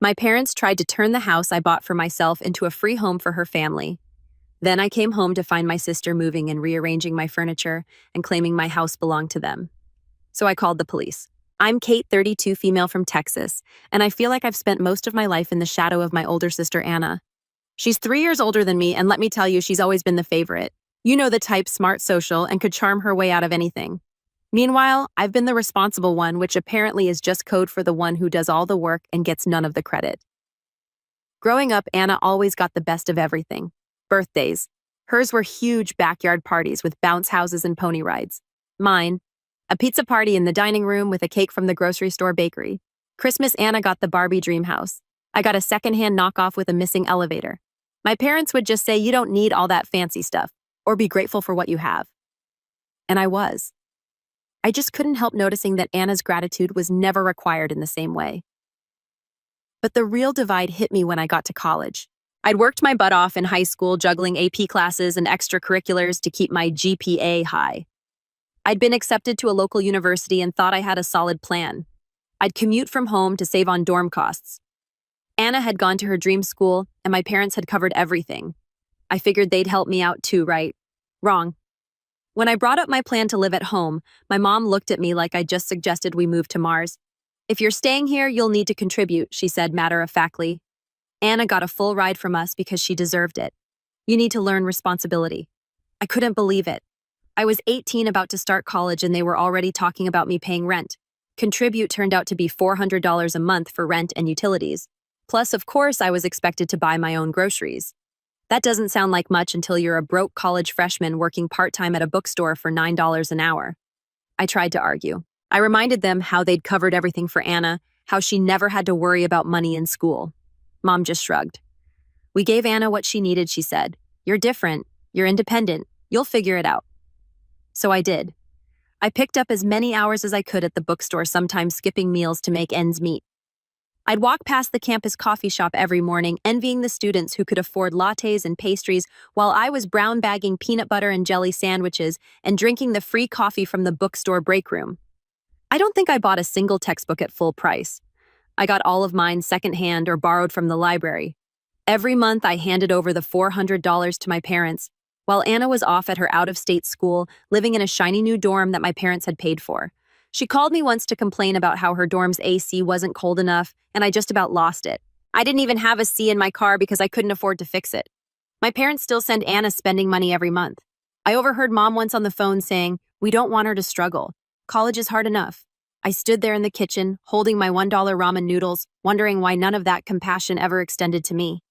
My parents tried to turn the house I bought for myself into a free home for her family. Then I came home to find my sister moving and rearranging my furniture and claiming my house belonged to them. So I called the police. I'm Kate, 32, female from Texas, and I feel like I've spent most of my life in the shadow of my older sister, Anna. She's 3 years older than me, and let me tell you, she's always been the favorite. You know the type, smart, social, and could charm her way out of anything. Meanwhile, I've been the responsible one, which apparently is just code for the one who does all the work and gets none of the credit. Growing up, Anna always got the best of everything. Birthdays. Hers were huge backyard parties with bounce houses and pony rides. Mine, a pizza party in the dining room with a cake from the grocery store bakery. Christmas, Anna got the Barbie dream house. I got a secondhand knockoff with a missing elevator. My parents would just say, you don't need all that fancy stuff, or be grateful for what you have. And I was. I just couldn't help noticing that Anna's gratitude was never required in the same way. But the real divide hit me when I got to college. I'd worked my butt off in high school, juggling AP classes and extracurriculars to keep my GPA high. I'd been accepted to a local university and thought I had a solid plan. I'd commute from home to save on dorm costs. Anna had gone to her dream school, and my parents had covered everything. I figured they'd help me out too, right? Wrong. When I brought up my plan to live at home, my mom looked at me like I just suggested we move to Mars. If you're staying here, you'll need to contribute, she said matter-of-factly. Anna got a full ride from us because she deserved it. You need to learn responsibility. I couldn't believe it. I was 18, about to start college, and they were already talking about me paying rent. Contribute turned out to be $400 a month for rent and utilities. Plus, of course, I was expected to buy my own groceries. That doesn't sound like much until you're a broke college freshman working part-time at a bookstore for $9 an hour. I tried to argue. I reminded them how they'd covered everything for Anna, how she never had to worry about money in school. Mom just shrugged. We gave Anna what she needed, she said. You're different. You're independent. You'll figure it out. So I did. I picked up as many hours as I could at the bookstore, sometimes skipping meals to make ends meet. I'd walk past the campus coffee shop every morning, envying the students who could afford lattes and pastries, while I was brown bagging peanut butter and jelly sandwiches and drinking the free coffee from the bookstore break room. I don't think I bought a single textbook at full price. I got all of mine secondhand or borrowed from the library. Every month I handed over the $400 to my parents, while Anna was off at her out-of-state school, living in a shiny new dorm that my parents had paid for. She called me once to complain about how her dorm's AC wasn't cold enough, and I just about lost it. I didn't even have a C in my car because I couldn't afford to fix it. My parents still send Anna spending money every month. I overheard Mom once on the phone saying, we don't want her to struggle. College is hard enough. I stood there in the kitchen, holding my $1 ramen noodles, wondering why none of that compassion ever extended to me.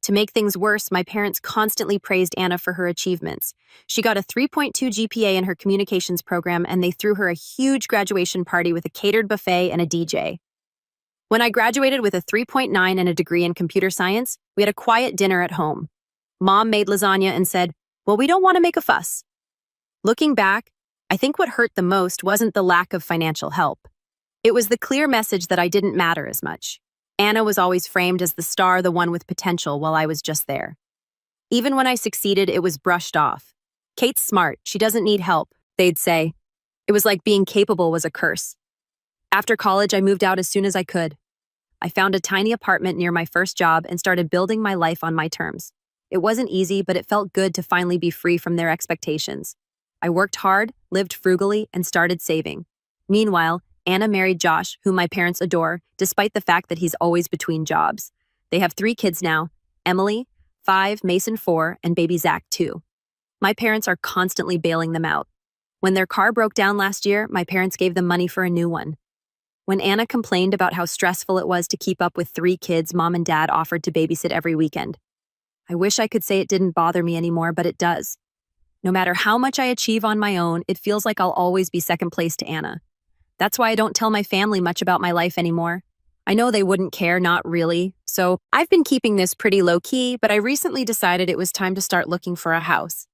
To make things worse, my parents constantly praised Anna for her achievements. She got a 3.2 GPA in her communications program, and they threw her a huge graduation party with a catered buffet and a DJ. When I graduated with a 3.9 and a degree in computer science, we had a quiet dinner at home. Mom made lasagna and said, well, we don't want to make a fuss. Looking back, I think what hurt the most wasn't the lack of financial help. It was the clear message that I didn't matter as much. Anna was always framed as the star, the one with potential, while I was just there. Even when I succeeded, it was brushed off. Kate's smart, she doesn't need help, they'd say. It was like being capable was a curse. After college, I moved out as soon as I could. I found a tiny apartment near my first job and started building my life on my terms. It wasn't easy, but it felt good to finally be free from their expectations. I worked hard, lived frugally, and started saving. Meanwhile, Anna married Josh, whom my parents adore, despite the fact that he's always between jobs. They have 3 kids now, Emily, 5, Mason 4, and baby Zach 2. My parents are constantly bailing them out. When their car broke down last year, my parents gave them money for a new one. When Anna complained about how stressful it was to keep up with 3 kids, Mom and Dad offered to babysit every weekend. I wish I could say it didn't bother me anymore, but it does. No matter how much I achieve on my own, it feels like I'll always be second place to Anna. That's why I don't tell my family much about my life anymore. I know they wouldn't care, not really. So I've been keeping this pretty low-key, but I recently decided it was time to start looking for a house.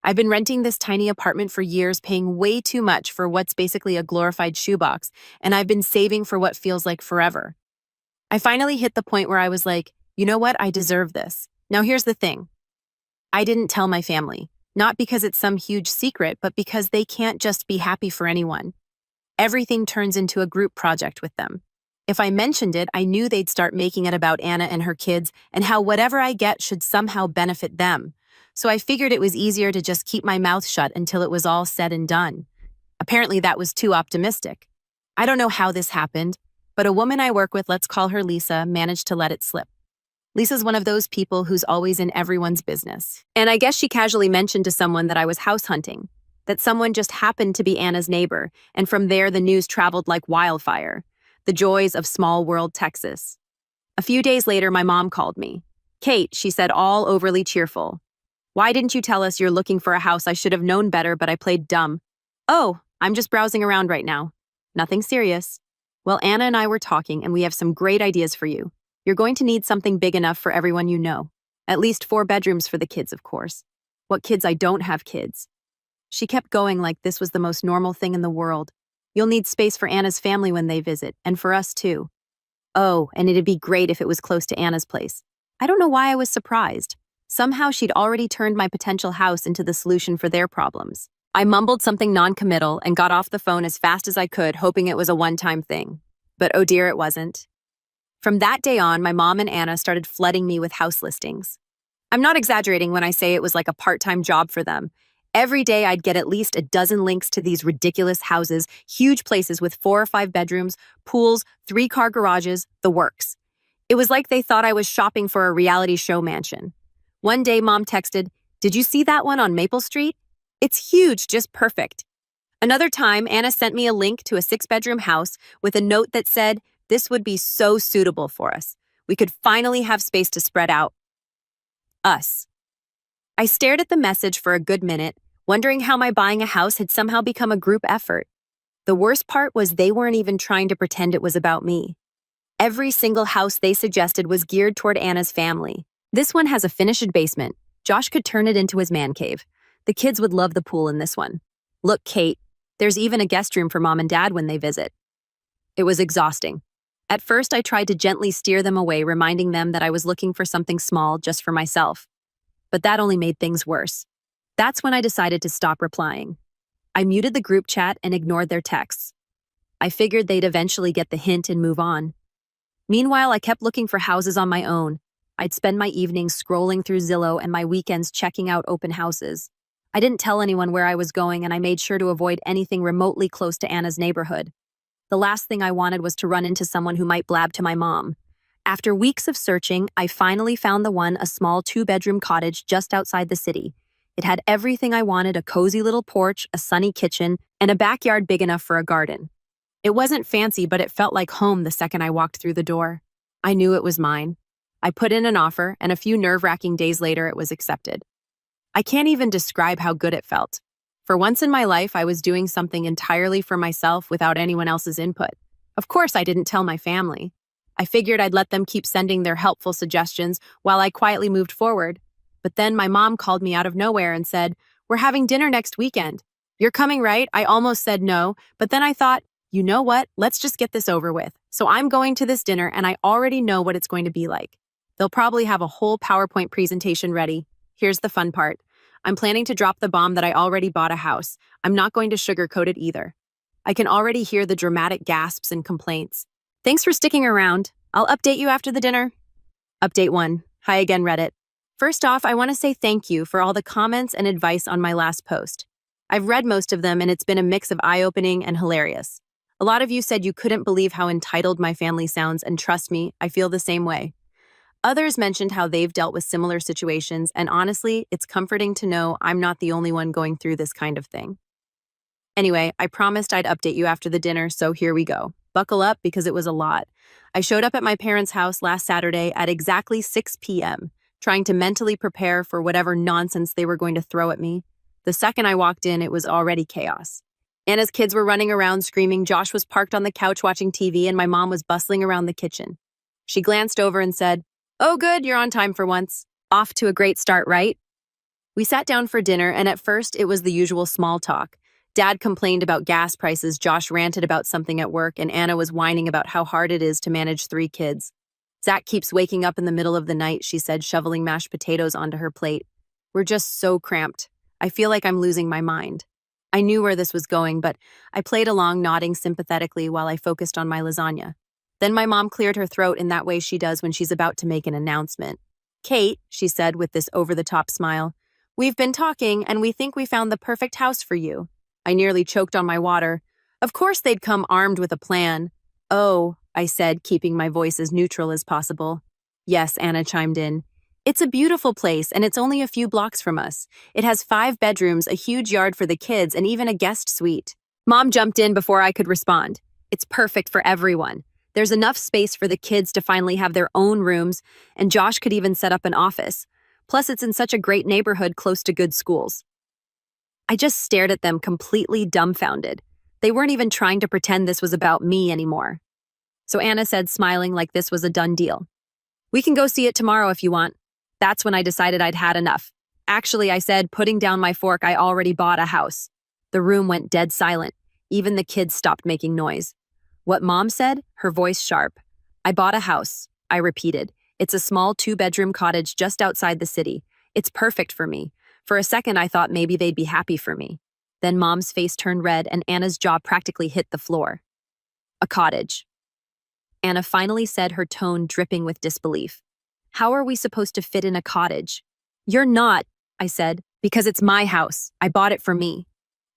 I've been renting this tiny apartment for years, paying way too much for what's basically a glorified shoebox, and I've been saving for what feels like forever. I finally hit the point where I was like, you know what, I deserve this. Now here's the thing. I didn't tell my family, not because it's some huge secret, but because they can't just be happy for anyone. Everything turns into a group project with them. If I mentioned it, I knew they'd start making it about Anna and her kids and how whatever I get should somehow benefit them. So I figured it was easier to just keep my mouth shut until it was all said and done. Apparently, that was too optimistic. I don't know how this happened, but a woman I work with, let's call her Lisa, managed to let it slip. Lisa's one of those people who's always in everyone's business. And I guess she casually mentioned to someone that I was house hunting, that someone just happened to be Anna's neighbor, and from there the news traveled like wildfire. The joys of small world Texas. A few days later, my mom called me. "Kate," she said, all overly cheerful. "Why didn't you tell us you're looking for a house? I should have known better, but I played dumb." "Oh, I'm just browsing around right now. Nothing serious." "Well, Anna and I were talking, and we have some great ideas for you. You're going to need something big enough for everyone you know. At least 4 bedrooms for the kids, of course." "What kids? I don't have kids." She kept going like this was the most normal thing in the world. "You'll need space for Anna's family when they visit, and for us too." "Oh, and it'd be great if it was close to Anna's place." I don't know why I was surprised. Somehow she'd already turned my potential house into the solution for their problems. I mumbled something non-committal and got off the phone as fast as I could, hoping it was a one-time thing. But oh dear, it wasn't. From that day on, my mom and Anna started flooding me with house listings. I'm not exaggerating when I say it was like a part-time job for them. Every day I'd get at least a dozen links to these ridiculous houses, huge places with 4 or 5 bedrooms, pools, 3-car garages, the works. It was like they thought I was shopping for a reality show mansion. One day, Mom texted, "Did you see that one on Maple Street? It's huge, just perfect." Another time, Anna sent me a link to a 6-bedroom house with a note that said, "This would be so suitable for us. We could finally have space to spread out." Us. I stared at the message for a good minute, wondering how my buying a house had somehow become a group effort. The worst part was they weren't even trying to pretend it was about me. Every single house they suggested was geared toward Anna's family. "This one has a finished basement. Josh could turn it into his man cave. The kids would love the pool in this one. Look, Kate, there's even a guest room for Mom and Dad when they visit." It was exhausting. At first, I tried to gently steer them away, reminding them that I was looking for something small just for myself. But that only made things worse. That's when I decided to stop replying. I muted the group chat and ignored their texts. I figured they'd eventually get the hint and move on. Meanwhile, I kept looking for houses on my own. I'd spend my evenings scrolling through Zillow and my weekends checking out open houses. I didn't tell anyone where I was going, and I made sure to avoid anything remotely close to Anna's neighborhood. The last thing I wanted was to run into someone who might blab to my mom. After weeks of searching, I finally found the one, a small 2-bedroom cottage just outside the city. It had everything I wanted: a cozy little porch, a sunny kitchen, and a backyard big enough for a garden. It wasn't fancy, but it felt like home the second I walked through the door. I knew it was mine. I put in an offer, and a few nerve-wracking days later it was accepted. I can't even describe how good it felt. For once in my life, I was doing something entirely for myself without anyone else's input. Of course, I didn't tell my family. I figured I'd let them keep sending their helpful suggestions while I quietly moved forward. But then my mom called me out of nowhere and said, "We're having dinner next weekend. You're coming, right?" I almost said no, but then I thought, you know what? Let's just get this over with. So I'm going to this dinner, and I already know what it's going to be like. They'll probably have a whole PowerPoint presentation ready. Here's the fun part. I'm planning to drop the bomb that I already bought a house. I'm not going to sugarcoat it either. I can already hear the dramatic gasps and complaints. "Thanks for sticking around. I'll update you after the dinner." Update 1. Hi again, Reddit. First off, I want to say thank you for all the comments and advice on my last post. I've read most of them, and it's been a mix of eye-opening and hilarious. A lot of you said you couldn't believe how entitled my family sounds, and trust me, I feel the same way. Others mentioned how they've dealt with similar situations, and honestly, it's comforting to know I'm not the only one going through this kind of thing. Anyway, I promised I'd update you after the dinner, so here we go. Buckle up because it was a lot. I showed up at my parents' house last Saturday at exactly 6 p.m., trying to mentally prepare for whatever nonsense they were going to throw at me. The second I walked in, it was already chaos. Anna's kids were running around screaming, Josh was parked on the couch watching TV, and my mom was bustling around the kitchen. She glanced over and said, "Oh good, you're on time for once. Off to a great start, right?" We sat down for dinner, and at first it was the usual small talk. Dad complained about gas prices, Josh ranted about something at work, and Anna was whining about how hard it is to manage 3 kids. "Zach keeps waking up in the middle of the night," she said, shoveling mashed potatoes onto her plate. "We're just so cramped. I feel like I'm losing my mind." I knew where this was going, but I played along, nodding sympathetically while I focused on my lasagna. Then my mom cleared her throat in that way she does when she's about to make an announcement. Kate, she said with this over-the-top smile, we've been talking and we think we found the perfect house for you. I nearly choked on my water. Of course they'd come armed with a plan. Oh, I said, keeping my voice as neutral as possible. Yes, Anna chimed in. It's a beautiful place and it's only a few blocks from us. It has 5 bedrooms, a huge yard for the kids, and even a guest suite. Mom jumped in before I could respond. It's perfect for everyone. There's enough space for the kids to finally have their own rooms, and Josh could even set up an office. Plus, it's in such a great neighborhood close to good schools. I just stared at them completely dumbfounded. They weren't even trying to pretend this was about me anymore. So Anna said, smiling like this was a done deal. We can go see it tomorrow if you want. That's when I decided I'd had enough. Actually, I said, putting down my fork, I already bought a house. The room went dead silent. Even the kids stopped making noise. What Mom said, her voice sharp. I bought a house, I repeated. It's a small 2-bedroom cottage just outside the city. It's perfect for me. For a second, I thought maybe they'd be happy for me. Then Mom's face turned red and Anna's jaw practically hit the floor. A cottage. Anna finally said, her tone dripping with disbelief. How are we supposed to fit in a cottage? You're not, I said, because it's my house. I bought it for me.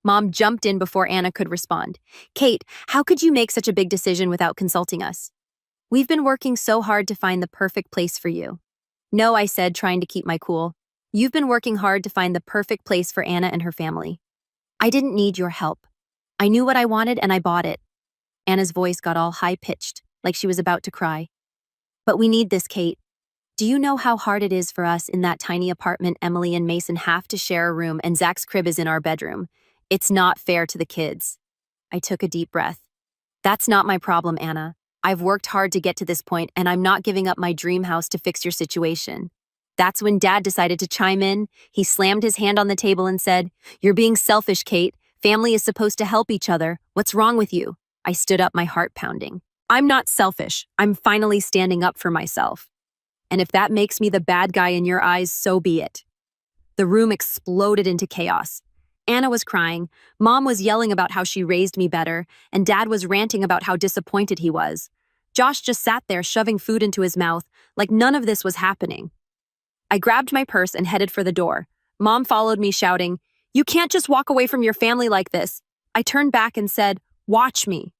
Mom jumped in before Anna could respond. Kate, how could you make such a big decision without consulting us? We've been working so hard to find the perfect place for you. No, I said, trying to keep my cool. You've been working hard to find the perfect place for Anna and her family. I didn't need your help. I knew what I wanted and I bought it. Anna's voice got all high-pitched, like she was about to cry. But we need this, Kate. Do you know how hard it is for us in that tiny apartment? Emily and Mason have to share a room and Zach's crib is in our bedroom. It's not fair to the kids. I took a deep breath. That's not my problem, Anna. I've worked hard to get to this point and I'm not giving up my dream house to fix your situation. That's when Dad decided to chime in. He slammed his hand on the table and said, You're being selfish, Kate. Family is supposed to help each other. What's wrong with you? I stood up, my heart pounding. I'm not selfish. I'm finally standing up for myself. And if that makes me the bad guy in your eyes, so be it. The room exploded into chaos. Anna was crying, Mom was yelling about how she raised me better, and Dad was ranting about how disappointed he was. Josh just sat there shoving food into his mouth, like none of this was happening. I grabbed my purse and headed for the door. Mom followed me, shouting, You can't just walk away from your family like this. I turned back and said, Watch me.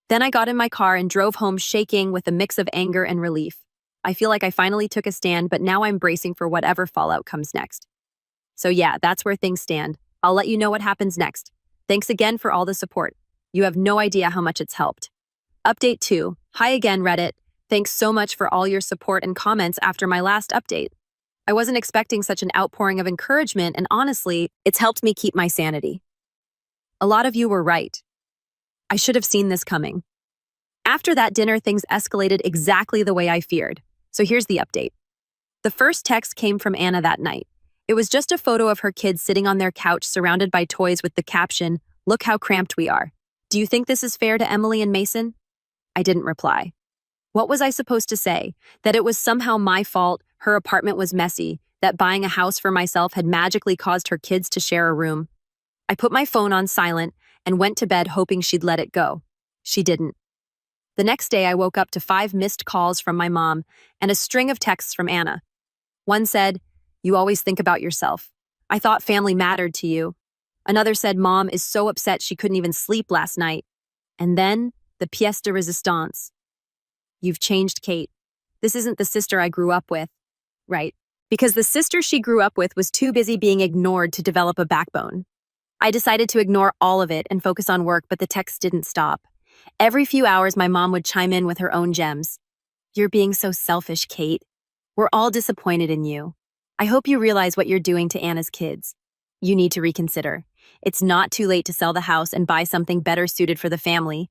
Then I got in my car and drove home shaking with a mix of anger and relief. I feel like I finally took a stand, but now I'm bracing for whatever fallout comes next. So yeah, that's where things stand. I'll let you know what happens next. Thanks again for all the support. You have no idea how much it's helped. Update 2. Hi again, Reddit. Thanks so much for all your support and comments after my last update. I wasn't expecting such an outpouring of encouragement, and honestly, it's helped me keep my sanity. A lot of you were right. I should have seen this coming. After that dinner, things escalated exactly the way I feared. So here's the update. The first text came from Anna that night. It was just a photo of her kids sitting on their couch surrounded by toys with the caption, Look how cramped we are. Do you think this is fair to Emily and Mason? I didn't reply. What was I supposed to say? That it was somehow my fault, her apartment was messy, that buying a house for myself had magically caused her kids to share a room. I put my phone on silent and went to bed hoping she'd let it go. She didn't. The next day I woke up to 5 missed calls from my mom and a string of texts from Anna. One said, You always think about yourself. I thought family mattered to you. Another said Mom is so upset she couldn't even sleep last night. And then, the pièce de résistance. You've changed, Kate. This isn't the sister I grew up with. Right. Because the sister she grew up with was too busy being ignored to develop a backbone. I decided to ignore all of it and focus on work, but the texts didn't stop. Every few hours, my mom would chime in with her own gems. You're being so selfish, Kate. We're all disappointed in you. I hope you realize what you're doing to Anna's kids. You need to reconsider. It's not too late to sell the house and buy something better suited for the family.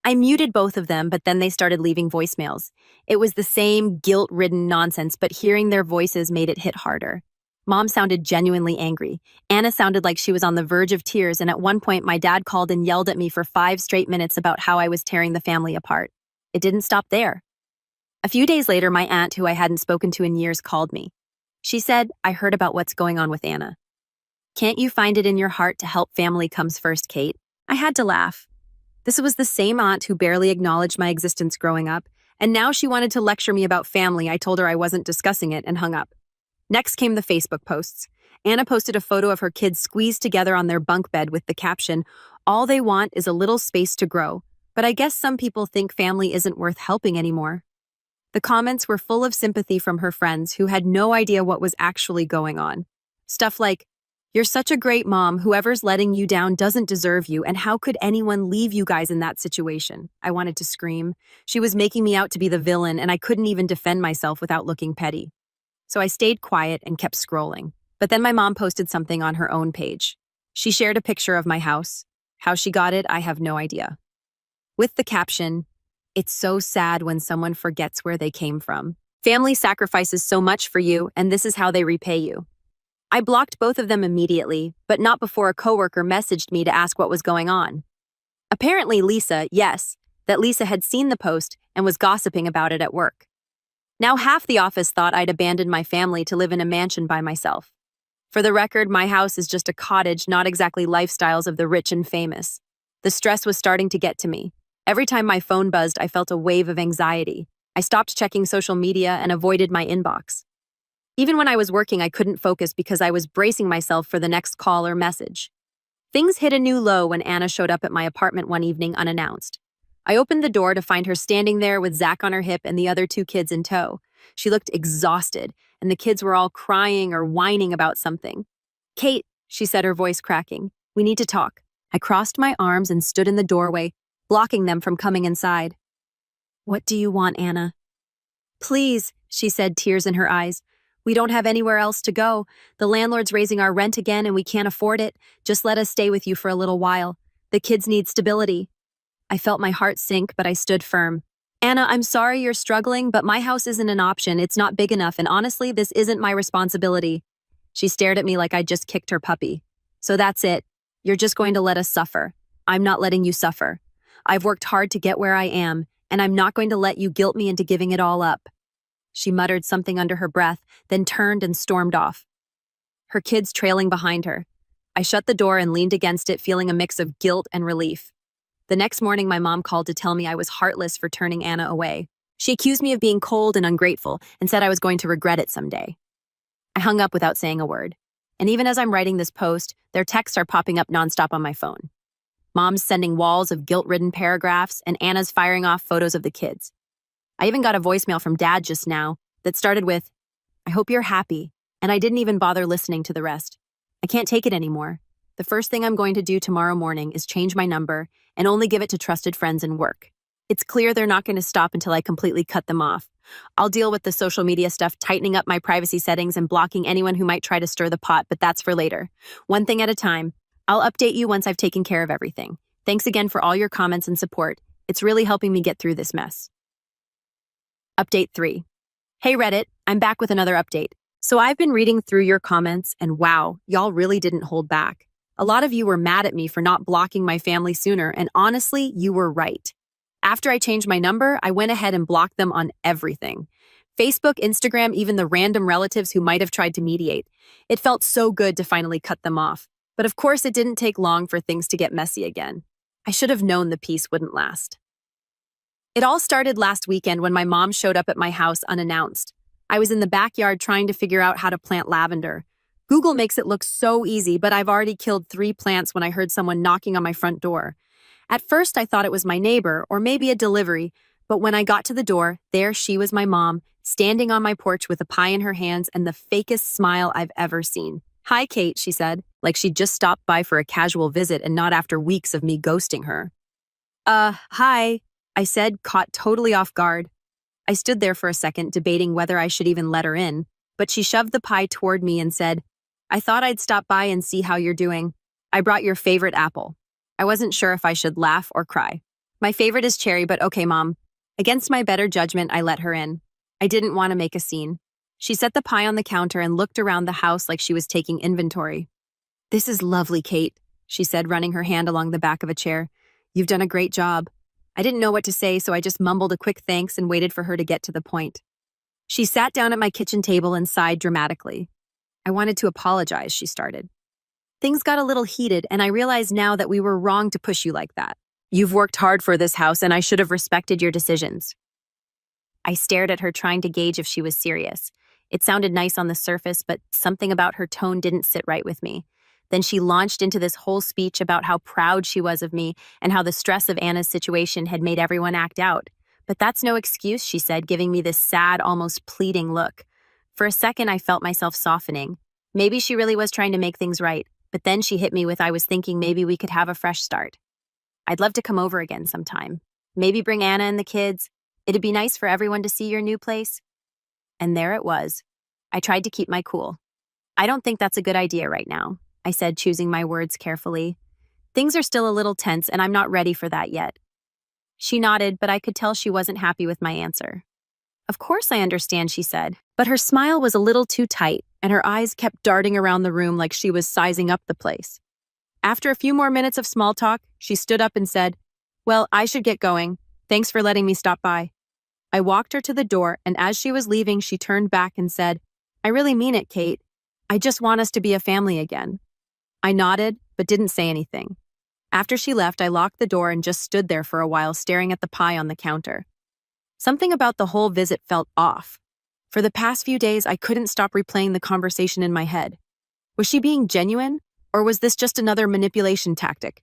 I muted both of them, but then they started leaving voicemails. It was the same guilt-ridden nonsense, but hearing their voices made it hit harder. Mom sounded genuinely angry. Anna sounded like she was on the verge of tears, and at one point my dad called and yelled at me for 5 straight minutes about how I was tearing the family apart. It didn't stop there. A few days later, my aunt, who I hadn't spoken to in years, called me. She said, I heard about what's going on with Anna. Can't you find it in your heart to help family comes first, Kate? I had to laugh. This was the same aunt who barely acknowledged my existence growing up, and now she wanted to lecture me about family. I told her I wasn't discussing it and hung up. Next came the Facebook posts. Anna posted a photo of her kids squeezed together on their bunk bed with the caption, "All they want is a little space to grow." But I guess some people think family isn't worth helping anymore. The comments were full of sympathy from her friends who had no idea what was actually going on. Stuff like, "You're such a great mom, whoever's letting you down doesn't deserve you, and how could anyone leave you guys in that situation?" I wanted to scream. She was making me out to be the villain, and I couldn't even defend myself without looking petty. So I stayed quiet and kept scrolling. But then my mom posted something on her own page. She shared a picture of my house. How she got it, I have no idea. With the caption, "It's so sad when someone forgets where they came from. Family sacrifices so much for you, and this is how they repay you." I blocked both of them immediately, but not before a coworker messaged me to ask what was going on. Apparently that Lisa had seen the post and was gossiping about it at work. Now half the office thought I'd abandoned my family to live in a mansion by myself. For the record, my house is just a cottage, not exactly lifestyles of the rich and famous. The stress was starting to get to me. Every time my phone buzzed, I felt a wave of anxiety. I stopped checking social media and avoided my inbox. Even when I was working, I couldn't focus because I was bracing myself for the next call or message. Things hit a new low when Anna showed up at my apartment one evening unannounced. I opened the door to find her standing there with Zach on her hip and the other two kids in tow. She looked exhausted, and the kids were all crying or whining about something. "Kate," she said, her voice cracking, "we need to talk." I crossed my arms and stood in the doorway, blocking them from coming inside. "What do you want, Anna?" "Please," she said, tears in her eyes. "We don't have anywhere else to go. The landlord's raising our rent again and we can't afford it. Just let us stay with you for a little while. The kids need stability." I felt my heart sink, but I stood firm. "Anna, I'm sorry you're struggling, but my house isn't an option. It's not big enough, and honestly, this isn't my responsibility." She stared at me like I'd just kicked her puppy. "So that's it. You're just going to let us suffer. I'm not letting you suffer. I've worked hard to get where I am, and I'm not going to let you guilt me into giving it all up." She muttered something under her breath, then turned and stormed off, her kids trailing behind her. I shut the door and leaned against it, feeling a mix of guilt and relief. The next morning, my mom called to tell me I was heartless for turning Anna away. She accused me of being cold and ungrateful and said I was going to regret it someday. I hung up without saying a word. And even as I'm writing this post, their texts are popping up nonstop on my phone. Mom's sending walls of guilt-ridden paragraphs, and Anna's firing off photos of the kids. I even got a voicemail from Dad just now that started with, "I hope you're happy," and I didn't even bother listening to the rest. I can't take it anymore. The first thing I'm going to do tomorrow morning is change my number and only give it to trusted friends and work. It's clear they're not going to stop until I completely cut them off. I'll deal with the social media stuff, tightening up my privacy settings and blocking anyone who might try to stir the pot, but that's for later. One thing at a time. I'll update you once I've taken care of everything. Thanks again for all your comments and support. It's really helping me get through this mess. Update 3. Hey Reddit, I'm back with another update. So I've been reading through your comments, and wow, y'all really didn't hold back. A lot of you were mad at me for not blocking my family sooner, and honestly, you were right. After I changed my number, I went ahead and blocked them on everything. Facebook, Instagram, even the random relatives who might have tried to mediate. It felt so good to finally cut them off. But of course, it didn't take long for things to get messy again. I should have known the peace wouldn't last. It all started last weekend when my mom showed up at my house unannounced. I was in the backyard trying to figure out how to plant lavender. Google makes it look so easy, but I've already killed 3 plants when I heard someone knocking on my front door. At first, I thought it was my neighbor or maybe a delivery, but when I got to the door, there she was, my mom, standing on my porch with a pie in her hands and the fakest smile I've ever seen. "Hi, Kate," she said, like she'd just stopped by for a casual visit and not after weeks of me ghosting her. Hi," I said, caught totally off guard. I stood there for a second, debating whether I should even let her in, but she shoved the pie toward me and said, "I thought I'd stop by and see how you're doing. I brought your favorite apple." I wasn't sure if I should laugh or cry. "My favorite is cherry, but okay, Mom." Against my better judgment, I let her in. I didn't want to make a scene. She set the pie on the counter and looked around the house like she was taking inventory. "This is lovely, Kate," she said, running her hand along the back of a chair. "You've done a great job." I didn't know what to say, so I just mumbled a quick thanks and waited for her to get to the point. She sat down at my kitchen table and sighed dramatically. "I wanted to apologize," she started. "Things got a little heated, and I realize now that we were wrong to push you like that. You've worked hard for this house, and I should have respected your decisions. I stared at her, trying to gauge if she was serious. It sounded nice on the surface, but something about her tone didn't sit right with me. Then she launched into this whole speech about how proud she was of me and how the stress of Anna's situation had made everyone act out. But that's no excuse, she said, giving me this sad, almost pleading look. For a second, I felt myself softening. Maybe she really was trying to make things right, but then she hit me with I was thinking maybe we could have a fresh start. I'd love to come over again sometime. Maybe bring Anna and the kids. It'd be nice for everyone to see your new place. And there it was. I tried to keep my cool. I don't think that's a good idea right now, I said, choosing my words carefully. Things are still a little tense, and I'm not ready for that yet. She nodded, but I could tell she wasn't happy with my answer. Of course I understand, she said, but her smile was a little too tight, and her eyes kept darting around the room like she was sizing up the place. After a few more minutes of small talk, she stood up and said, "Well, I should get going. Thanks for letting me stop by." I walked her to the door, and as she was leaving, she turned back and said, "I really mean it, Kate. I just want us to be a family again." I nodded, but didn't say anything. After she left, I locked the door and just stood there for a while, staring at the pie on the counter. Something about the whole visit felt off. For the past few days, I couldn't stop replaying the conversation in my head. Was she being genuine, or was this just another manipulation tactic?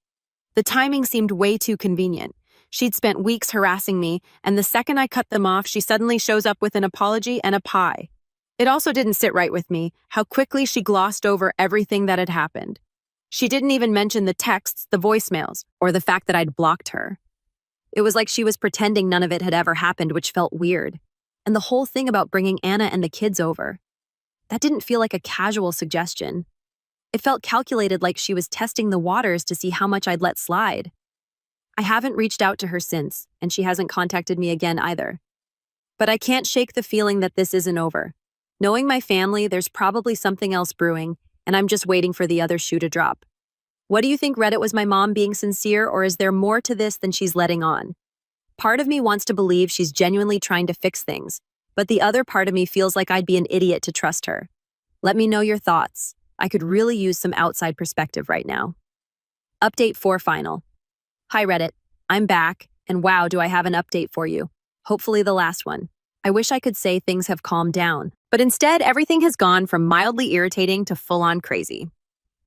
The timing seemed way too convenient. She'd spent weeks harassing me, and the second I cut them off, she suddenly shows up with an apology and a pie. It also didn't sit right with me how quickly she glossed over everything that had happened. She didn't even mention the texts, the voicemails, or the fact that I'd blocked her. It was like she was pretending none of it had ever happened, which felt weird. And the whole thing about bringing Anna and the kids over. That didn't feel like a casual suggestion. It felt calculated, like she was testing the waters to see how much I'd let slide. I haven't reached out to her since, and she hasn't contacted me again either. But I can't shake the feeling that this isn't over. Knowing my family, there's probably something else brewing, and I'm just waiting for the other shoe to drop. What do you think, Reddit? Was my mom being sincere, or is there more to this than she's letting on? Part of me wants to believe she's genuinely trying to fix things, but the other part of me feels like I'd be an idiot to trust her. Let me know your thoughts. I could really use some outside perspective right now. Update 4 final. Hi Reddit, I'm back, and wow, do I have an update for you. Hopefully the last one. I wish I could say things have calmed down, but instead everything has gone from mildly irritating to full-on crazy.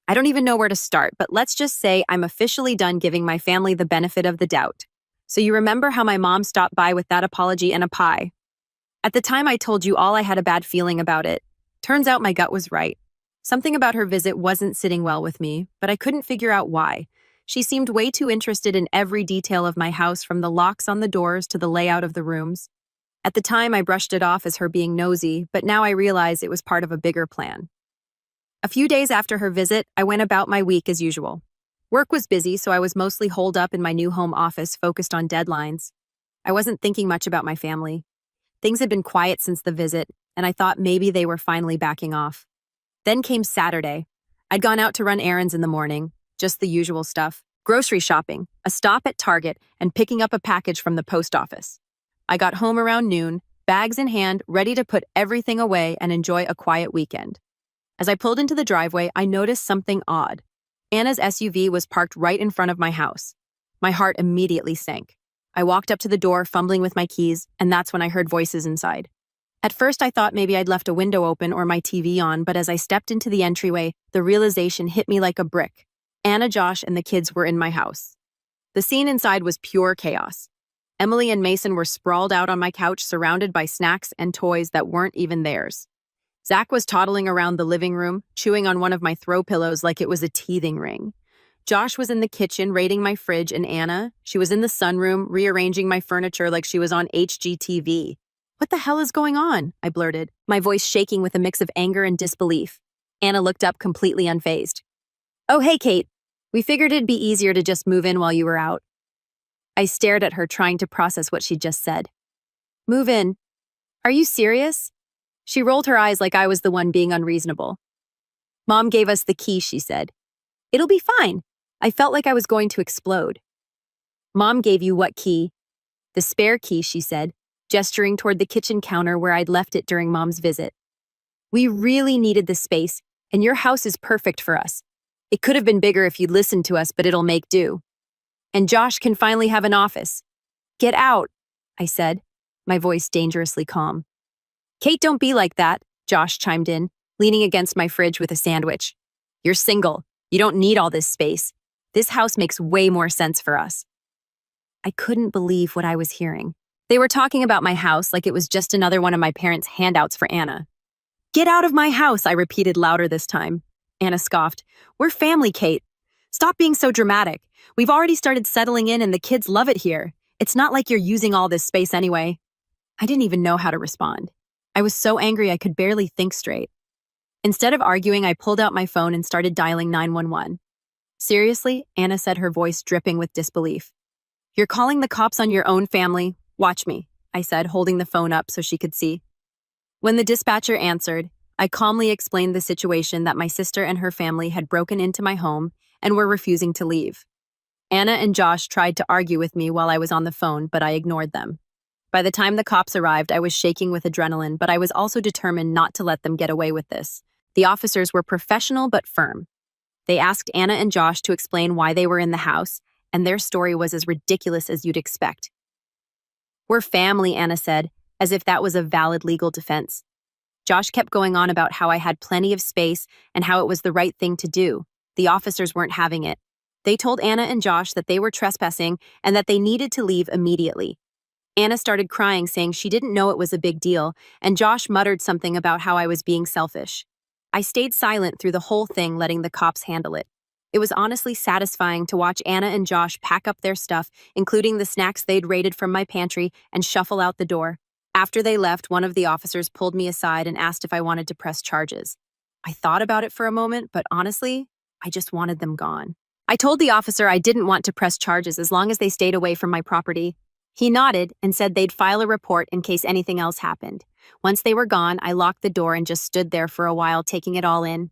I don't even know where to start, but let's just say I'm officially done giving my family the benefit of the doubt. So you remember how my mom stopped by with that apology and a pie? At the time I told you all I had a bad feeling about it. Turns out my gut was right. Something about her visit wasn't sitting well with me, but I couldn't figure out why. She seemed way too interested in every detail of my house, from the locks on the doors to the layout of the rooms. At the time, I brushed it off as her being nosy, but now I realize it was part of a bigger plan. A few days after her visit, I went about my week as usual. Work was busy, so I was mostly holed up in my new home office, focused on deadlines. I wasn't thinking much about my family. Things had been quiet since the visit, and I thought maybe they were finally backing off. Then came Saturday. I'd gone out to run errands in the morning, just the usual stuff. Grocery shopping, a stop at Target, and picking up a package from the post office. I got home around noon, bags in hand, ready to put everything away and enjoy a quiet weekend. As I pulled into the driveway, I noticed something odd. Anna's SUV was parked right in front of my house. My heart immediately sank. I walked up to the door, fumbling with my keys, and that's when I heard voices inside. At first, I thought maybe I'd left a window open or my TV on, but as I stepped into the entryway, the realization hit me like a brick. Anna, Josh, and the kids were in my house. The scene inside was pure chaos. Emily and Mason were sprawled out on my couch, surrounded by snacks and toys that weren't even theirs. Zach was toddling around the living room, chewing on one of my throw pillows like it was a teething ring. Josh was in the kitchen, raiding my fridge, and Anna, she was in the sunroom, rearranging my furniture like she was on HGTV. "What the hell is going on?" I blurted, my voice shaking with a mix of anger and disbelief. Anna looked up, completely unfazed. "Oh, hey, Kate. We figured it'd be easier to just move in while you were out." I stared at her, trying to process what she'd just said. "Move in? Are you serious?" She rolled her eyes like I was the one being unreasonable. "Mom gave us the key," she said. "It'll be fine." I felt like I was going to explode. "Mom gave you what key?" "The spare key," she said, gesturing toward the kitchen counter where I'd left it during Mom's visit. "We really needed this space, and your house is perfect for us. It could have been bigger if you'd listened to us, but it'll make do." And Josh can finally have an office. Get out, I said, my voice dangerously calm. Kate, don't be like that, Josh chimed in, leaning against my fridge with a sandwich. You're single. You don't need all this space. This house makes way more sense for us. I couldn't believe what I was hearing. They were talking about my house like it was just another one of my parents' handouts for Anna. Get out of my house, I repeated louder this time. Anna scoffed. We're family, Kate. Stop being so dramatic. We've already started settling in and the kids love it here. It's not like you're using all this space anyway. I didn't even know how to respond. I was so angry I could barely think straight. Instead of arguing, I pulled out my phone and started dialing 911. Seriously? Anna said, her voice dripping with disbelief. You're calling the cops on your own family? Watch me, I said, holding the phone up so she could see. When the dispatcher answered, I calmly explained the situation that my sister and her family had broken into my home and were refusing to leave. Anna and Josh tried to argue with me while I was on the phone, but I ignored them. By the time the cops arrived, I was shaking with adrenaline, but I was also determined not to let them get away with this. The officers were professional but firm. They asked Anna and Josh to explain why they were in the house, and their story was as ridiculous as you'd expect. We're family, Anna said, as if that was a valid legal defense. Josh kept going on about how I had plenty of space and how it was the right thing to do. The officers weren't having it. They told Anna and Josh that they were trespassing and that they needed to leave immediately. Anna started crying, saying she didn't know it was a big deal, and Josh muttered something about how I was being selfish. I stayed silent through the whole thing, letting the cops handle it. It was honestly satisfying to watch Anna and Josh pack up their stuff, including the snacks they'd raided from my pantry, and shuffle out the door. After they left, one of the officers pulled me aside and asked if I wanted to press charges. I thought about it for a moment, but honestly, I just wanted them gone. I told the officer I didn't want to press charges as long as they stayed away from my property. He nodded and said they'd file a report in case anything else happened. Once they were gone, I locked the door and just stood there for a while, taking it all in.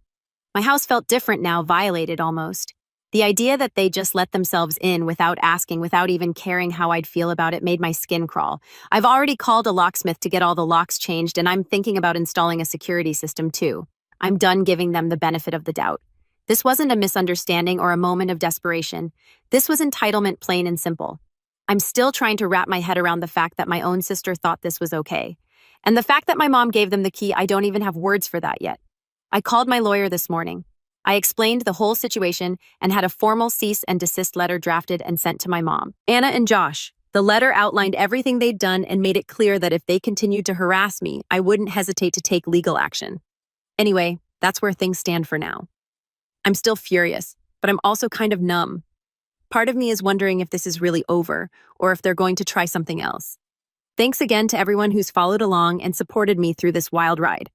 My house felt different now, violated almost. The idea that they just let themselves in without asking, without even caring how I'd feel about it, made my skin crawl. I've already called a locksmith to get all the locks changed, and I'm thinking about installing a security system too. I'm done giving them the benefit of the doubt. This wasn't a misunderstanding or a moment of desperation. This was entitlement, plain and simple. I'm still trying to wrap my head around the fact that my own sister thought this was okay. And the fact that my mom gave them the key, I don't even have words for that yet. I called my lawyer this morning. I explained the whole situation and had a formal cease and desist letter drafted and sent to my mom, Anna and Josh. The letter outlined everything they'd done and made it clear that if they continued to harass me, I wouldn't hesitate to take legal action. Anyway, that's where things stand for now. I'm still furious, but I'm also kind of numb. Part of me is wondering if this is really over, or if they're going to try something else. Thanks again to everyone who's followed along and supported me through this wild ride.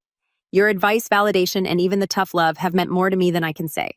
Your advice, validation, and even the tough love have meant more to me than I can say.